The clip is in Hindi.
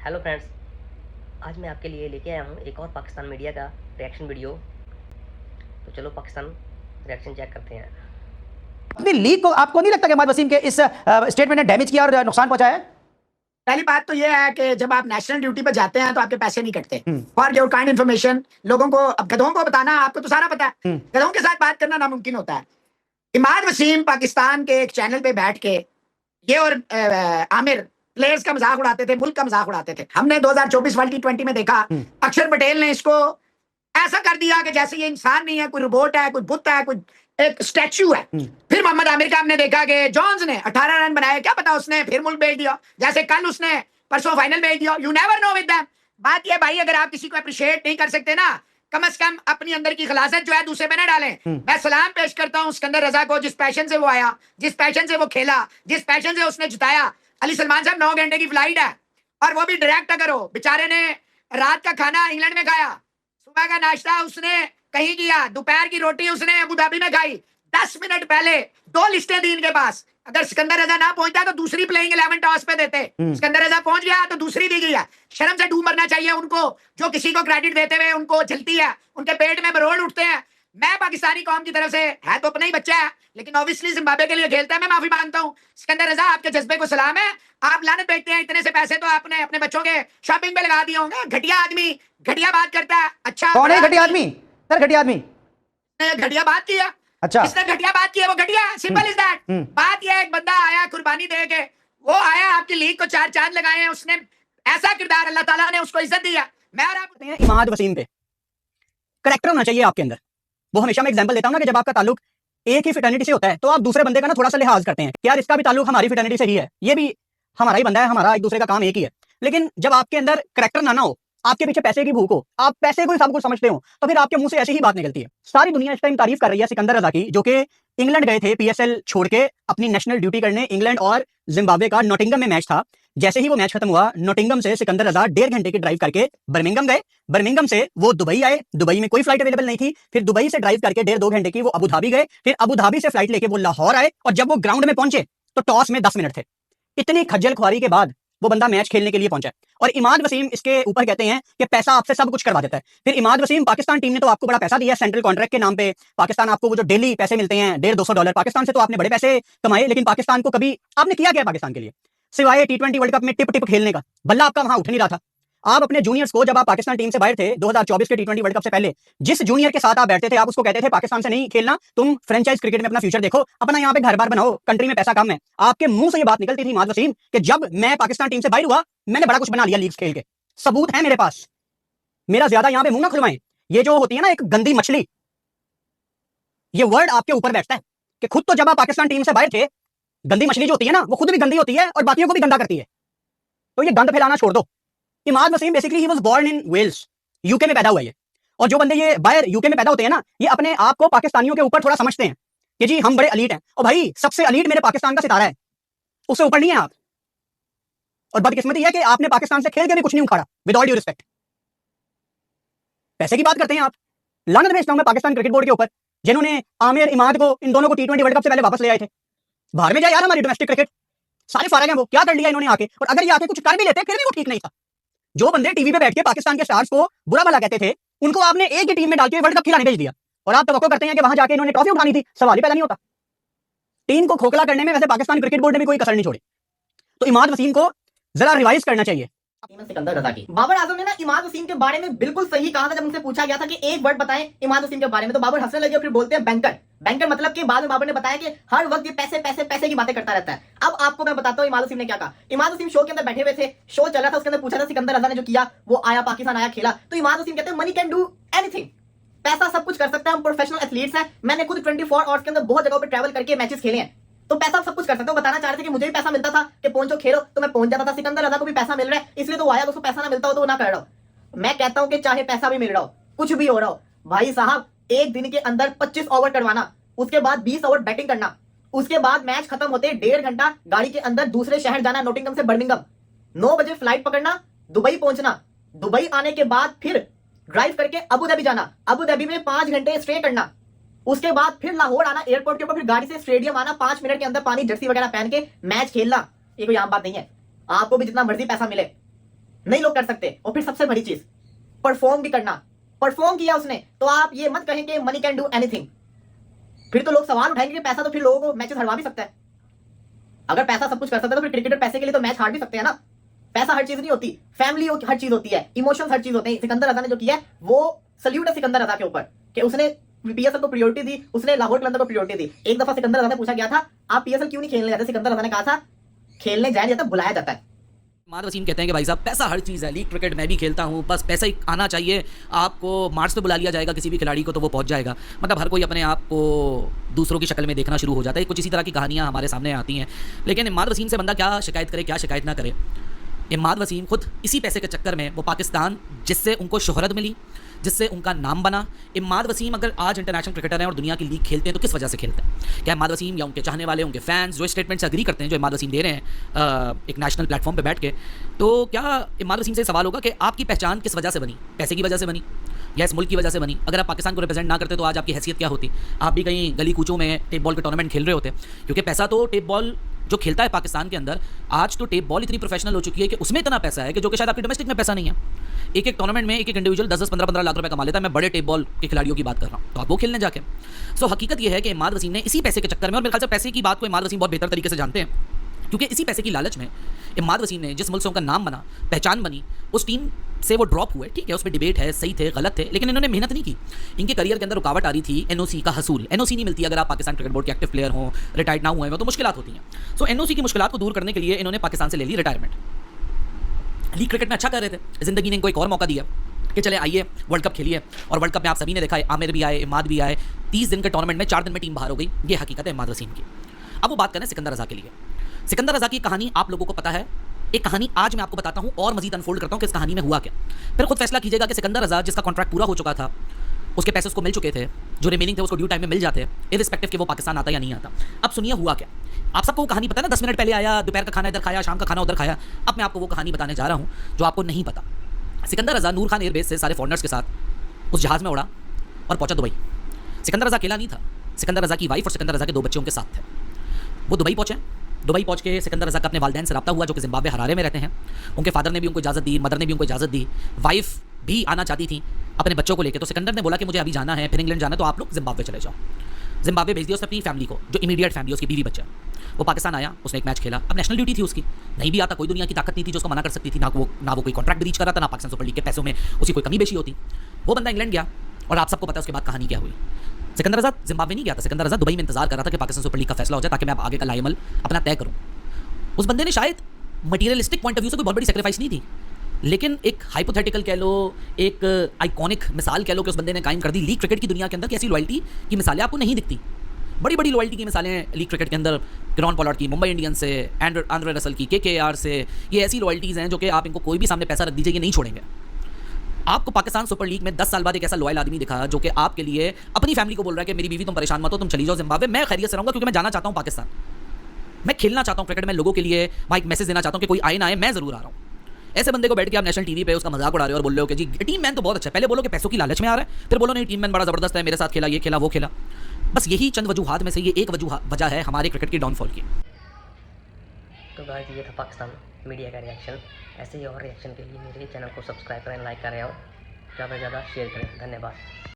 हेलो फ्रेंड्स, आज मैं आपके लिए लेके आया हूँ एक और पाकिस्तान मीडिया का रिएक्शन वीडियो। तो चलो पाकिस्तान रिएक्शन चेक करते हैं। अपनी लीग को आपको नहीं लगता कि अहमद वसीम के इस स्टेटमेंट ने डैमेज किया और नुकसान पहुंचाया है? पहली बात तो यह है कि जब आप नेशनल ड्यूटी पर जाते हैं तो आपके पैसे नहीं कटते। फॉर योर काइंड इन्फॉर्मेशन, लोगों को, अब गधों को बताना, आपको तो सारा पता है, गधों के साथ बात करना नामुमकिन होता है। इमाद वसीम पाकिस्तान के एक चैनल पे बैठ के ये और आमिर प्लेयर्स का मजाक उड़ाते थे, मुल्क का मजाक उड़ाते थे। हमने 2024 वर्ल्ड T20 में देखा, अक्षर पटेल ने इसको ऐसा कर दिया कि जैसे ये इंसान नहीं है, कोई रोबोट है, कोई बुत है, कोई एक स्टैच्यू है। फिर मोहम्मद आमिर का हमने देखा कि जॉन्स ने 18 रन बनाए, क्या पता उसने फिर मुल्क भेज दिया, जैसे कल उसने परसों फाइनल भेज दिया। You never know with them. बात ये भाई, अगर आप किसी को अप्रिशिएट नहीं कर सकते ना, कम से कम अपनी अंदर की खलासत जो है दूसरे पे ना डालें। मैं सलाम पेश करता हूँ सिकंदर रजा को, जिस पैशन से वो आया, जिस पैशन से वो खेला, जिस पैशन से उसने जिताया। अली सलमान साहब 9 घंटे की फ्लाइट है और वो भी डायरेक्ट करो। बेचारे ने रात का खाना इंग्लैंड में खाया, सुबह का नाश्ता उसने कहीं किया, दोपहर की रोटी उसने अबू धाबी में खाई। 10 मिनट पहले 2 लिस्टें दी इनके पास। अगर सिकंदर रजा ना पहुंचता तो दूसरी प्लेइंग 11 टॉस पे देते। सिकंदर रजा पहुंच गया तो दूसरी दी गई है। शर्म से डूब मरना चाहिए उनको, जो किसी को क्रेडिट देते हुए उनको जलती है, उनके पेट में मरोड़ उठते हैं। मैं पाकिस्तानी कौम की तरफ से, है तो अपना ही बच्चा है लेकिन ऑब्वियसली जिम्बाब्वे के लिए खेलता है, मैं माफी मांगता हूँ। सिकंदर रजा, आपके जज्बे को सलाम है। आप लानत बेचते हैं, इतने से पैसे तो आपने अपने बच्चों के शॉपिंग पे लगा दिए होंगे। घटिया आदमी, घटिया बात करता है। अच्छा, कौन है घटिया आदमी? सर घटिया आदमी घटिया बात किया। अच्छा, जिसने घटिया बात की है वो घटिया, सिंपल इज दैट। बात यह है, एक बंदा आया कुर्बानी दे के, वो आया आपकी लीग को 4 चांद लगाए हैं, उसने ऐसा किरदार, अल्लाह ताला ने उसको इज्जत दिया। मैं और आप इमाद वसीम पे करेक्टर होना चाहिए आपके अंदर। वो हमेशा मैं एग्जांपल देता हूं ना कि जब आपका ताल्लुक एक ही फिटर्निटी से होता है तो आप दूसरे बंदे का ना थोड़ा सा लिहाज करते हैं कि यार इसका भी ताल्लुक हमारी फिटर्निटी से ही है, ये भी हमारा ही बंदा है, हमारा एक दूसरे का काम एक ही है। लेकिन जब आपके अंदर करेक्टर ना हो, आपके पीछे पैसे की भूख हो, आप पैसे को ही सब कुछ समझते हो, तो फिर आपके मुंह से ऐसी ही बात निकलती है। सारी दुनिया इस टाइम तारीफ कर रही है सिकंदर रजा की, जो कि इंग्लैंड गए थे पीएसएल छोड़ के अपनी नेशनल ड्यूटी करने। इंग्लैंड और जिम्बाब्वे का नॉटिंगम में मैच था। जैसे ही वो मैच खत्म हुआ, नॉटिंगम से सिकंदर रजा 1.5 घंटे की ड्राइव करके बर्मिंघम गए। बर्मिंघम से वो दुबई आए, दुबई में कोई फ्लाइट अवेलेबल नहीं थी। फिर दुबई से ड्राइव करके 1.5-2 घंटे की वो अबू धाबी गए। फिर अबू धाबी से फ्लाइट लेके वो लाहौर आए और जब वो ग्राउंड में पहुंचे तो टॉस में 10 मिनट थे। इतनी खज्जल खुआरी के बाद वो बंदा मैच खेलने के लिए पहुंचा। और इमाद वसीम इसके ऊपर कहते हैं कि पैसा आपसे सब कुछ करवा देता है। फिर इमाद वसीम, पाकिस्तान टीम ने तो आपको बड़ा पैसा दिया सेंट्रल कॉन्ट्रैक्ट के नाम पे। पाकिस्तान आपको वो जो डेली पैसे मिलते हैं $150-200, पाकिस्तान से तो आपने बड़े पैसे कमाए, लेकिन पाकिस्तान को कभी आपने किया क्या पाकिस्तान के लिए, सिवाय T20 वर्ल्ड कप में टिप टिप खेलने का? बल्ला आपका वहां उठ नहीं रहा था। आप अपने जूनियर्स को, जब आप पाकिस्तान टीम से बाहर थे 2024 के T20 वर्ल्ड कप से पहले, जिस जूनियर के साथ आप बैठते थे आप उसको कहते थे पाकिस्तान से नहीं खेलना, तुम फ्रेंचाइज क्रिकेट में अपना फ्यूचर देखो, अपना यहाँ पे घर बार बनाओ, कंट्री में पैसा कम है। आपके मुंह से ये बात निकलती थी इमाद वसीम कि जब मैं पाकिस्तान टीम से बाहर हुआ मैंने बड़ा कुछ बना लिया लीग खेल के। सबूत है मेरे पास, मेरा ज्यादा यहाँ पे मुंह ना खुलवाएं। ये जो होती है ना एक गंदी मछली, ये वर्ड आपके ऊपर बैठता है कि खुद तो जब आप पाकिस्तान टीम से बाहर थे, गंदी मछली जो होती है ना वो खुद भी गंदी होती है और बाकियों को भी गंदा करती है। तो ये गंद फैलाना छोड़ दो। इमाद वसीम बेसिकली ही was born in Wales, UK में पैदा हुआ है। और जो बंदे ये बाहर यूके में पैदा होते हैं ना, ये अपने आप को पाकिस्तानियों के ऊपर थोड़ा समझते हैं कि जी हम बड़े अलीट हैं। और भाई सबसे अलीट मेरे पाकिस्तान का सितारा है, उससे ऊपर नहीं है आप। और बदकिस्मती है कि आपने पाकिस्तान से खेल के भी कुछ नहीं उखाड़ा। विद ऑल ड्यू रिस्पेक्ट, पैसे की बात करते हैं आप। लानत भेजता हूं मैं पाकिस्तान क्रिकेट बोर्ड के ऊपर, जिन्होंने आमिर इमाद को, इन दोनों को T20 वर्ल्ड कप से पहले वापस ले आए थे। बाहर में जाए यार, हमारी डोमेस्टिक क्रिकेट सारे फारग हैं, वो क्या कर लिया इन्होंने आके। और अगर ये आके कुछ कर भी लेते फिर भी वो ठीक नहीं था। जो बंदे टीवी पे बैठ के पाकिस्तान के स्टार्स को बुरा भला कहते थे, उनको आपने एक ही टीम में डाल के वर्ल्ड कप खिलाने भेज दिया। और आप तवक्को करते हैं कि वहां जाके इन्होंने ट्रॉफी उठानी थी, सवाल ही पैदा नहीं होता। टीम को खोखला करने में वैसे पाकिस्तान क्रिकेट बोर्ड ने भी कोई कसर नहीं छोड़ी। तो इमाद वसीम को जरा रिवाइज करना चाहिए। सिकंदर रजा की बाबर आजम ने ना इमाद वसीम के बारे में बिल्कुल सही कहा था जब उनसे पूछा गया था कि एक वर्ड बताएं इमाद वसीम के बारे में, तो बाबर हंसने लगे और फिर बोलते हैं बैंकर। बैंकर मतलब कि बाद में बाबर ने बताया कि हर वक्त ये पैसे पैसे पैसे की बातें करता रहता है। अब आपको मैं बताता हूं इमाद वसीम ने क्या कहा। इमाद वसीम शो के अंदर बैठे हुए थे, शो चल रहा था, उसके अंदर पूछा था सिकंदर रजा ने जो किया, वो आया पाकिस्तान आया खेला। तो इमाद वसीम कहते हैं मनी कैन डू एनीथिंग, पैसा सब कुछ कर सकता है, हम प्रोफेशनल एथलीट्स हैं। मैंने खुद 24 आवर्स के अंदर बहुत जगहों पर ट्रैवल करके मैचेस खेले हैं, तो पैसा सब कुछ कर सकते हो। बताना चाह रहे थे कि मुझे भी पैसा मिलता था कि पहुंचो खेलो, तो मैं पहुंच जाता था। सिकंदर रजा को भी पैसा मिल रहा है इसलिए तो वो आया, उसको पैसा ना मिलता हो तो वो ना कर रहा हो। मैं कहता हूं कि चाहे पैसा भी मिल रहा हो, कुछ भी हो रहा हो, भाई साहब एक दिन के अंदर 25 ओवर करवाना, उसके बाद 20 ओवर बैटिंग करना, उसके बाद मैच खत्म होते 1.5 घंटा गाड़ी के अंदर दूसरे शहर जाना, नॉटिंगम से बर्मिंघम, 9 बजे फ्लाइट पकड़ना, दुबई पहुंचना, दुबई आने के बाद फिर ड्राइव करके अबू धाबी जाना, अबू धाबी में 5 घंटे स्टे करना, उसके बाद फिर लाहौर आना एयरपोर्ट के ऊपर, फिर गाड़ी से स्टेडियम आना, 5 मिनट के अंदर पानी जर्सी वगैरह पहन के मैच खेलना। ये कोई आम बात नहीं है। आपको भी जितना मर्जी पैसा मिले, नहीं लोग कर सकते। और फिर सबसे बड़ी चीज, परफॉर्म भी करना। परफॉर्म किया उसने, तो आप ये मत कहें कि मनी कैन डू एनीथिंग। फिर तो लोग सवाल उठाएंगे कि पैसा तो फिर लोगों को मैचेस हरवा भी सकता है। अगर पैसा सब कुछ कर सकता है तो फिर क्रिकेटर पैसे के लिए तो मैच हार भी सकते हैं ना। पैसा हर चीज नहीं होती, फैमिली हर चीज होती है, इमोशंस हर चीज होते हैं। सिकंदर रजा ने जो किया है वो सल्यूट है सिकंदर रजा के ऊपर कि उसने पीएसएल को प्रायोरिटी दी, उसने लाहौर कलंदर को प्रायोरिटी दी। एक दफा सिकंदर रजा ने पूछा गया था आप पीएसएल क्यों नहीं खेलने जाते, सिकंदर रजा ने कहा था खेलने जाया जाता, बुलाया जाता है। इमाद वसीम कहते हैं कि भाई साहब पैसा हर चीज़ है, लीग क्रिकेट मैं भी खेलता हूँ, बस पैसा ही आना चाहिए। आपको मार्च पे बुला लिया जाएगा किसी भी खिलाड़ी को तो वो पहुंच जाएगा। मतलब हर कोई अपने आप को दूसरों की शक्ल में देखना शुरू हो जाता है। कुछ इसी तरह की कहानियाँ हमारे सामने आती हैं। लेकिन इमाद वसीम से बंदा क्या शिकायत करे, क्या शिकायत ना करे। इमाद वसीम खुद इसी पैसे के चक्कर में वो पाकिस्तान जिससे उनको शोहरत मिली, जिससे उनका नाम बना। इमाद वसीम अगर आज इंटरनेशनल क्रिकेटर हैं और दुनिया की लीग खेलते हैं तो किस वजह से खेलते हैं? क्या इमाद वसीम या उनके चाहने वाले, उनके फैंस जो स्टेटमेंट्स एग्री करते हैं जो इमाद वसीम दे रहे हैं एक नेशनल प्लेटफॉर्म पे बैठ के, तो क्या इमाद वसीम से सवाल होगा कि आपकी पहचान किस वजह से बनी? पैसे की वजह से बनी या इस मुल्क की वजह से बनी? अगर आप पाकिस्तान को रिप्रेजेंट ना करते तो आज आपकी हैसियत क्या होती? आप भी कहीं गली कूचों में टेप बॉल के टूर्नामेंट खेल रहे होते। क्योंकि पैसा तो टेप बॉल जो खेलता है पाकिस्तान के अंदर, आज तो टेप बॉल इतनी प्रोफेशनल हो चुकी है कि उसमें इतना पैसा है कि जो कि शायद आपके डोमेस्टिक में पैसा नहीं है। एक एक टूर्नामेंट में एक एक इंडिविजुअल 10-10, 15-15 लाख रुपए कमा लेता है। मैं बड़े टेप बॉल के खिलाड़ियों की बात कर रहा हूँ, तो आप वो खेलने जाके। सो हकीकत ये है कि इमाद वसीम ने इसी पैसे के चक्कर में, और मेरे ख्याल से पैसे की बात को इमाद वसीम बहुत बेहतर तरीके से जानते हैं, क्योंकि इसी पैसे की लालच में इमाद वसीम ने जिस मुल्क से उनका नाम बना, पहचान बनी, उस टीम से वो ड्रॉप हुए। ठीक है, उस पर डिबेट है, सही थे गलत थे, लेकिन इन्होंने मेहनत नहीं की। इनके करियर के अंदर रुकावट आ रही थी एनओसी का हसूल। एनओसी नहीं मिलती अगर आप पाकिस्तान क्रिकेट बोर्ड के एक्टिव प्लेयर हो, रिटायर्ड ना हुए हो, तो मुश्किलात होती हैं। सो एनओसी की मुश्किलात को दूर करने के लिए इन्होंने पाकिस्तान से ले ली रिटायरमेंट। लीग क्रिकेट में अच्छा कर रहे थे, जिंदगी ने इनको एक और मौका दिया कि चले आइए वर्ल्ड कप खेलिए। और वर्ल्ड कप में आप सभी ने देखा है, आमिर भी आए, इमाद भी आए। 30 दिन के टूर्नामेंट में 4 दिन में टीम बाहर हो गई। ये हकीकत है इमाद वसीम की। अब वो बात करें सिकंदर रजा के लिए। सिकंदर रजा की कहानी आप लोगों को पता है। एक कहानी आज मैं आपको बताता हूं और मजीद अनफोल्ड करता हूं कि इस कहानी में हुआ क्या। फिर खुद फैसला कीजिएगा कि सिकंदर रजा जिसका कॉन्ट्रैक्ट पूरा हो चुका था, उसके पैसे उसको मिल चुके थे, जो रिमेनिंग थे उसको ड्यू टाइम में मिल जाते, इररिस्पेक्टिव कि वो पाकिस्तान आता या नहीं आता। अब सुनिए हुआ क्या। आप सबको वो कहानी पता है ना, 10 मिनट पहले आया, दोपहर का खाना इधर खाया, शाम का खाना उधर खाया। अब मैं आपको वो कहानी बताने जा रहा हूँ जो आपको नहीं पता। सिकंदर रजा नूर खान एयरबेस से सारे फॉरनर्स के साथ उस जहाज़ में उड़ा और पहुंचा दुबई। सिकंदर रजा अकेला नहीं था, सिकंदर रजा की वाइफ और सिकंदर रजा के 2 बच्चे उनके साथ थे। वो दुबई पहुंचे। दुबई पहुंच के सिकंदर रजा का अपने वालिदैन से रब्ता हुआ जो कि जिम्बाब्वे हरारे में रहते हैं। उनके फादर ने भी उनको इजाज़त दी, मदर ने भी उनको इजाज़त दी। वाइफ भी आना चाहती थी अपने बच्चों को लेकर, तो सिकंदर ने बोला कि मुझे अभी जाना है, फिर इंग्लैंड जाना है, तो आप लोग जिम्बाब्वे चले जाओ। जिम्बाब्वे भेज दिया उसने अपनी फैमिली को, जो इमीडिएट फैमिली, उसकी बीवी बच्चा। वो पाकिस्तान आया, उसने एक मैच खेला। अब नेशनल ड्यूटी थी उसकी, नहीं भी आता, कोई दुनिया की ताकत नहीं थी जो उसको मना कर सकती थी। ना वो कोई कॉन्ट्रैक्ट रीच कर रहा था, ना पाकिस्तान सुपर लीग के पैसों में उसकी कोई कमी बेशी होती। वो बंदा इंग्लैंड गया और आप सबको पता है उसके बाद कहानी क्या हुई। सिकंदर रजा जिम्बाब्वे नहीं गया था, सिकंदर रजा दुबई में इंतजार कर रहा था कि पाकिस्तान सुपर लीग का फैसला हो जाए ताकि मैं आगे का लाइमल अपना तय करूँ। उस बंदे ने शायद मटीरियलिस्टिक पॉइंट ऑफ व्यू से कोई बहुत बड़ी सेक्रीफाइस नहीं थी, लेकिन एक हाइपोथेटिकल कह लो, एक आइकॉनिक मिसाल कह लो कि उस बंदे ने कायम कर दी। लीग क्रिकेट की दुनिया के अंदर ऐसी लॉयल्टी की मिसालें आपको नहीं दिखती। बड़ी बड़ी लॉयल्टी की मिसालें लीग क्रिकेट के अंदर ग्राउन पॉलार्ड की, मुंबई इंडियंस से, आंद्रे रसल की, केकेआर से, ये ऐसी लॉयल्टीज़ हैं जो कि आप इनको कोई भी सामने पैसा रख दीजिए ये नहीं छोड़ेंगे। आपको पाकिस्तान सुपर लीग में 10 साल बाद एक ऐसा लॉयल आदमी दिखा जो कि आपके लिए अपनी फैमिली को बोल रहा है कि मेरी बीवी तुम परेशान मत हो, तुम चली जाओ जिम्बाब्वे, मैं खैरियत से रहूँगा क्योंकि मैं जाना चाहता हूँ पाकिस्तान, मैं खेलना चाहता हूँ क्रिकेट में लोगों के लिए। वहाँ एक मैसेज देना चाहता हूँ कि कोई आए ना आए, मैं ज़रूर आ रहा हूँ। ऐसे बंदे को बैठ के आप नेशनल टीवी पे उसका मजाक उड़ा रहे हो और बोल रहे हो कि जी टीम मैन तो बहुत अच्छा है। पहले बोलो कि पैसों की लालच में आ रहा है, फिर बोलो नहीं टीम मैन बड़ा ज़बरदस्त है, मेरे साथ खेला, ये खेला, वो खेला। बस यही चंद वजूहात में से ये एक वजह है हमारे क्रिकेट की डाउनफॉल की। तो गाइस ये था पाकिस्तान मीडिया का रिएक्शन। ऐसे ही और रिएक्शन के लिए मेरे चैनल को सब्सक्राइब करें, लाइक करें और ज़्यादा से ज़्यादा शेयर करें। धन्यवाद।